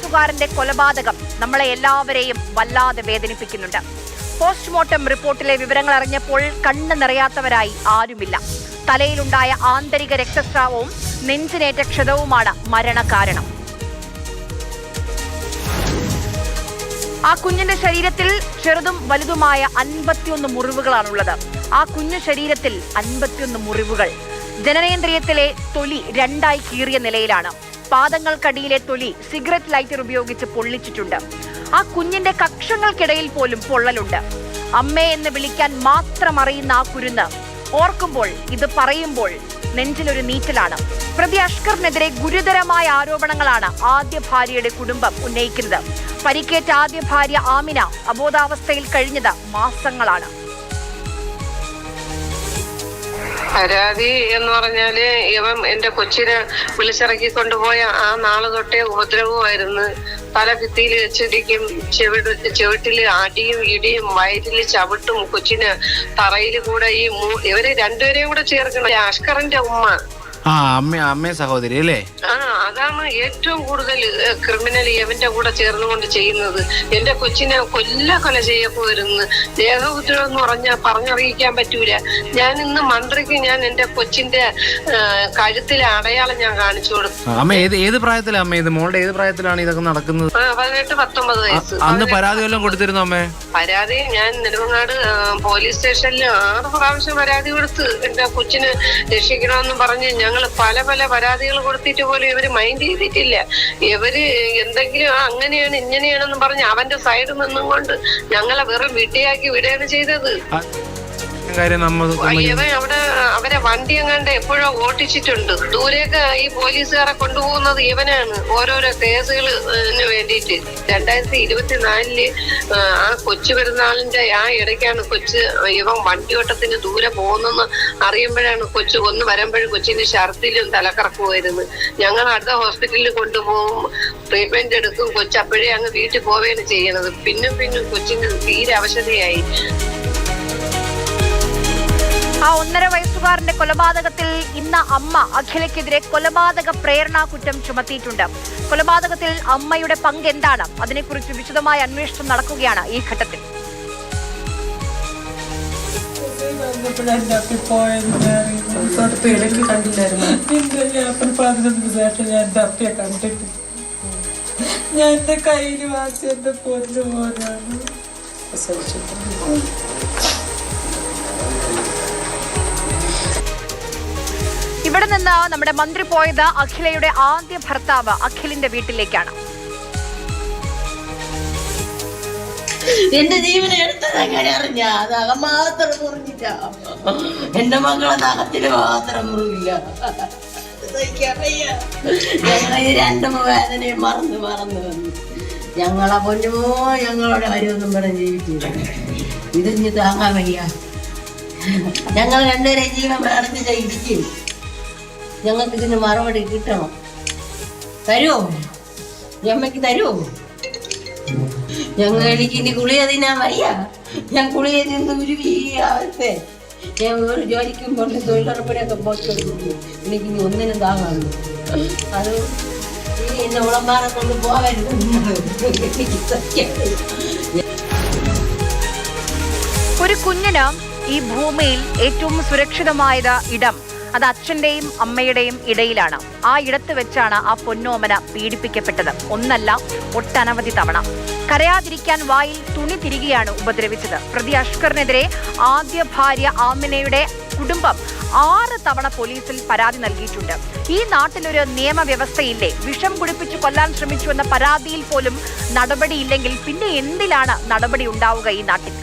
വയസ്സുകാരന്റെ കൊലപാതകം നമ്മളെ എല്ലാവരെയും വല്ലാതെ വേദനിപ്പിക്കുന്നുണ്ട്. പോസ്റ്റ്മോർട്ടം റിപ്പോർട്ടിലെ വിവരങ്ങൾ അറിഞ്ഞപ്പോൾ കണ്ണ് നിറയാത്തവരായി ആരുമില്ല. തലയിലുണ്ടായ ആന്തരിക രക്തസ്രാവവും നെഞ്ചിനേറ്റ ക്ഷതവുമാണ് മരണകാരണം. ആ കുഞ്ഞിന്റെ ശരീരത്തിൽ ചെറുതും വലുതുമായ 51 മുറിവുകളാണുള്ളത്. ആ കുഞ്ഞു ശരീരത്തിൽ 51 മുറിവുകൾ. ജനനേന്ദ്രിയത്തിലെ തൊലി രണ്ടായി കീറിയ നിലയിലാണ്. പാദങ്ങൾക്കടിയിലെ തൊലി സിഗരറ്റ് ലൈറ്റർ ഉപയോഗിച്ച് പൊള്ളിച്ചിട്ടുണ്ട്. ആ കുഞ്ഞിന്റെ കക്ഷങ്ങൾക്കിടയിൽ പോലും പൊള്ളലുണ്ട്. അമ്മേ എന്ന് വിളിക്കാൻ മാത്രം അറിയുന്ന ആ കുരുന്ന് ഓർക്കുമ്പോൾ, ഇത് പറയുമ്പോൾ നെഞ്ചിലൊരു നീറ്റലാണ്. പ്രതി അഷ്കറിനെതിരെ ഗുരുതരമായ ആരോപണങ്ങളാണ് ആദ്യ ഭാര്യയുടെ കുടുംബം ഉന്നയിക്കുന്നത്. പരിക്കേറ്റ ആദ്യ ഭാര്യ ആമിന അബോധാവസ്ഥയിൽ കഴിഞ്ഞത് മാസങ്ങളാണ്. പരാതി എന്ന് പറഞ്ഞാല് ഇവൻ എന്റെ കൊച്ചിനെ വിളിച്ചിറക്കി കൊണ്ടുപോയ ആ നാള് തൊട്ടേ ഉപദ്രവമായിരുന്നു. പല ഭിത്തിയിൽ വെച്ചിരിക്കും, ചെവിട്ടില് അടിയും ഇടിയും, വയറ്റില് ചവിട്ടും, കൊച്ചിന് തറയില് കൂടെ ഇവര് രണ്ടുപേരെയും കൂടെ ചേർക്കണം. അഷ്കറിന്റെ ഉമ്മ അമ്മേ സഹോദരി അല്ലേ? അതാണ് ഏറ്റവും കൂടുതൽ ക്രിമിനൽ ഇവന്റെ കൂടെ ചേർന്നുകൊണ്ട് ചെയ്യുന്നത്. എന്റെ കൊച്ചിനെ കൊല ചെയ്യപ്പോയിരുന്നു. ദേഹോപദ്രവം എന്ന് പറഞ്ഞറിയിക്കാൻ പറ്റൂല. ഞാൻ ഇന്ന് മന്ത്രിക്ക് ഞാൻ എന്റെ കൊച്ചിന്റെ കഴുത്തിലെ അടയാളം ഞാൻ കാണിച്ചു കൊടുത്തു. അമ്മ ഏത് പ്രായത്തിലാണ് അമ്മ ഇത്? മോളുടെ ഏത് പ്രായത്തിലാണ് ഇതൊക്കെ നടക്കുന്നത്? 18-19 വയസ്സ്. അന്ന് പരാതി വല്ലതും കൊടുത്തിരുന്നു അമ്മേ? പരാതി ഞാൻ നെടുമങ്ങാട് പോലീസ് സ്റ്റേഷനിൽ 6 പ്രാവശ്യം പരാതി കൊടുത്ത് എന്റെ കൊച്ചിന് രക്ഷിക്കണമെന്ന് പറഞ്ഞ് ഞങ്ങൾ പല പരാതികൾ കൊടുത്തിട്ട് പോലും ഇവര് മൈൻഡ് ചെയ്തിട്ടില്ല. ഇവര് എന്തെങ്കിലും അങ്ങനെയാണ് ഇങ്ങനെയാണെന്ന് പറഞ്ഞ് അവന്റെ സൈഡിൽ നിന്നും കൊണ്ട് ഞങ്ങളെ വെറും വിട്ടിയാക്കി വിടുകയാണ് ചെയ്തത്. ഇവൻ അവിടെ അവരെ വണ്ടി എങ്ങാണ്ട് എപ്പോഴോ ഓട്ടിച്ചിട്ടുണ്ട്. ദൂരേക്ക് ഈ പോലീസുകാരെ കൊണ്ടുപോകുന്നത് ഇവനാണ് ഓരോരോ കേസുകളിന് വേണ്ടിയിട്ട്. 2024 ആ കൊച്ചു പെരുന്നാളിന്റെ ആ ഇടയ്ക്കാണ് ഇവൻ വണ്ടിയോട്ടത്തിന് ദൂരെ പോകുന്നെന്ന് അറിയുമ്പോഴാണ് കൊച്ചു ഒന്ന് വരുമ്പോഴും കൊച്ചിന്റെ ഛർദിലും തലക്കറക്കുമായിരുന്നു. ഞങ്ങൾ അടുത്ത ഹോസ്പിറ്റലിൽ കൊണ്ടുപോകും, ട്രീറ്റ്മെന്റ് എടുക്കും. കൊച്ചപ്പോഴേ അങ്ങ് വീട്ടിൽ പോവുകയാണ് ചെയ്യണത്. പിന്നും കൊച്ചിന് തീരെ അവശതയായി. ആ 1.5 വയസ്സുകാരന്റെ കൊലപാതകത്തിൽ ഇന്ന് അമ്മ അഖിലയ്ക്കെതിരെ കൊലപാതക പ്രേരണാ കുറ്റം ചുമത്തിയിട്ടുണ്ട്. കൊലപാതകത്തിൽ അമ്മയുടെ പങ്ക് എന്താണ്? അതിനെക്കുറിച്ച് വിശദമായ അന്വേഷണം നടക്കുകയാണ് ഈ ഘട്ടത്തിൽ. ഞാൻ എന്റെ കയ്യിൽ വാച്ച് എന്റെ പൊന്നു പോലാണ്. ഇവിടെ നിന്ന് നമ്മുടെ മന്ത്രി പോയത് അഖിലയുടെ ആദ്യ ഭർത്താവ് അഖിലിന്റെ വീട്ടിലേക്കാണ്. എന്റെ ജീവനെ എടുത്തത് എങ്ങനെ അറിഞ്ഞ? അത് അകം മാത്രം മുറിഞ്ഞില്ല. എന്റെ മക്കളെ നഖത്തിന് മാത്രം മുറിയില്ല. ഞങ്ങൾ രണ്ടും വേദനയും മറന്നു വന്നു. ഞങ്ങളെ പൊന്നുമോ ഞങ്ങളുടെ വരുമെന്നും പറഞ്ഞ് ജീവിച്ചില്ല. ഇതിഞ്ഞ് താങ്ങാൻ വയ്യ. ഞങ്ങൾ രണ്ടുപേരെ ജീവൻ വേണമെന്ന് ഇരിക്കും. ഞങ്ങൾക്ക് ഇതിന് മറുപടി കിട്ടണം. തരുമോ? അമ്മയ്ക്ക് തരുമോ? എനിക്ക് ഇനി ഗുളിക തിന്നാൻ വയ്യ. ഞാൻ ഗുളിക നിന്ന് ഉരുവി ആവത്തെ. ഞാൻ ഒരു ജോലിക്കും കൊണ്ട് തൊഴിലുറപ്പിനൊക്കെ പോയിക്കൊടുക്കുന്നു. എനിക്കിനി ഒന്നിനും താങ്ങാണ്. അത് ഇനി എന്നെ ഉളമാരെ കൊണ്ട് പോകരുത്. ഒരു കുഞ്ഞിന് ഈ ഭൂമിയിൽ ഏറ്റവും സുരക്ഷിതമായത് ഇടം അത് അച്ഛന്റെയും അമ്മയുടെയും ഇടയിലാണ്. ആ ഇടത്ത് വെച്ചാണ് ആ പൊന്നോമന പീഡിപ്പിക്കപ്പെട്ടത്. ഒന്നല്ല, ഒട്ടനവധി തവണ. കരയാതിരിക്കാൻ വായിൽ തുണി തിരികെയാണ് ഉപദ്രവിച്ചത്. പ്രതി അഷ്കറിനെതിരെ ആദ്യ ഭാര്യ ആമിനയുടെ കുടുംബം 6 തവണ പോലീസിൽ പരാതി നൽകിയിട്ടുണ്ട്. ഈ നാട്ടിലൊരു നിയമവ്യവസ്ഥയില്ലേ? വിഷം കുടിപ്പിച്ച് കൊല്ലാൻ ശ്രമിച്ചു എന്ന പരാതിയിൽ പോലും നടപടിയില്ലെങ്കിൽ പിന്നെ എന്തിലാണ് നടപടി ഉണ്ടാവുക ഈ നാട്ടിൽ?